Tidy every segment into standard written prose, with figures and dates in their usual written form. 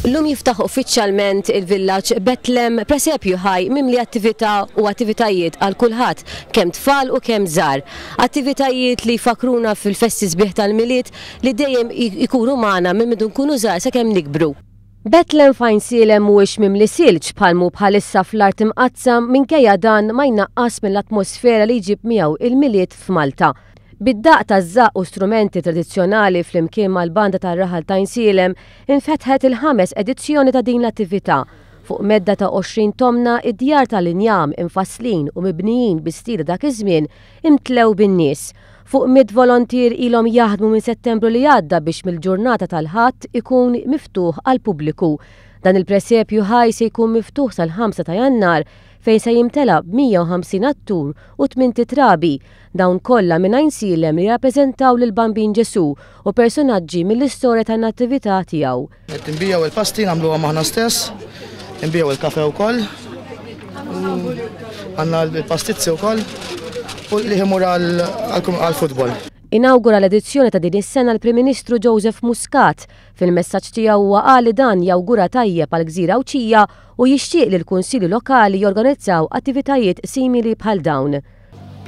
L-lum jiftaħ uffiċjalment il-villaġġ Bethlehem Presepju High mimli attività u attivitajiet għal kulħadd, kemm tfal u kemm żgħar. Attivitajiet li fakruna fil-festi sbieħ tal-miliet li dejjem ikunu magħna minn midu nkunu żgħar sakemm nikbru. Bethlehem f'Ajnsielem mhuwiex mimli silġ bħalmu bħalissa fl-art imqazzam minkejja dan ma jnaqqas mill-atmosfera li jġib miegħu il-miliet f'Malta. Bid-daq taż-żaq u strumenti tradizzjonali flimkien mal-banda tar-raħal ta' Ajnsielem infetħet il-5 edizzjoni ta' din l-attività. Fuq medda ta' 20 tomna id-djar tal-injam infasslin u mibnijin bi-stil dak iż-żmien imtlew bin-nies. Fuq 100 volontier ilhom jaħdmu minn Settembru li għadda biex mill-ġurnata tal-Ħadd ikun miftuħ għal pubbliku. Dan il-Presepju High se jkun miftuħ sal-5 ta' Jannar fejn se jimtela b'150 attur u 8 trabi. Dawn kollha minn Ajnsielem li jirrappreżentaw lil Bambin Ġesu u personaġġi mill-istorja tan-nattività tiegħu. Qed inbijaw il-pasti nagħmluha maħna stess, inbijaw il-kafe wkoll, għandna l-pastizzi wkoll u li ħimur għall-futbol. Inawgura l-edizzjoni ta' din is-sena l-Prim Ministru Joseph Muscat. Fil-messaġġ tiegħu huwa qal li dan jawgura tajjeb għal Gżira Awċija u jixtieq li l-Kunsilli Lokali jorganizzaw attivitajiet simili bħal dawn.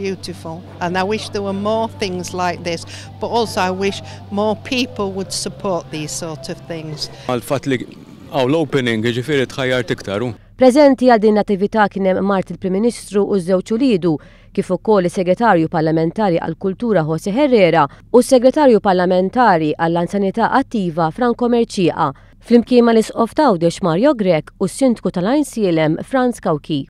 Beautiful, and I wish there were more things like this, but also I wish more people would support these sort of things. Għal-fatt li għaw l-opening ġifieri tħajjart iktar. Preżenti għal din l-attività kien hemm Mart il-Prim Ministru u żewġ uliedu, kif ukoll is-Segretarju Parlamentari għall-Kultura Jose Herrera u s-Segretarju Parlamentari għall-Anzjanità Attiva Franco Merċieqa, flimkien mal-Isqof Tgħawdex Mario Grek u s-Sindku tal-Ajnsielem Franz Kawki.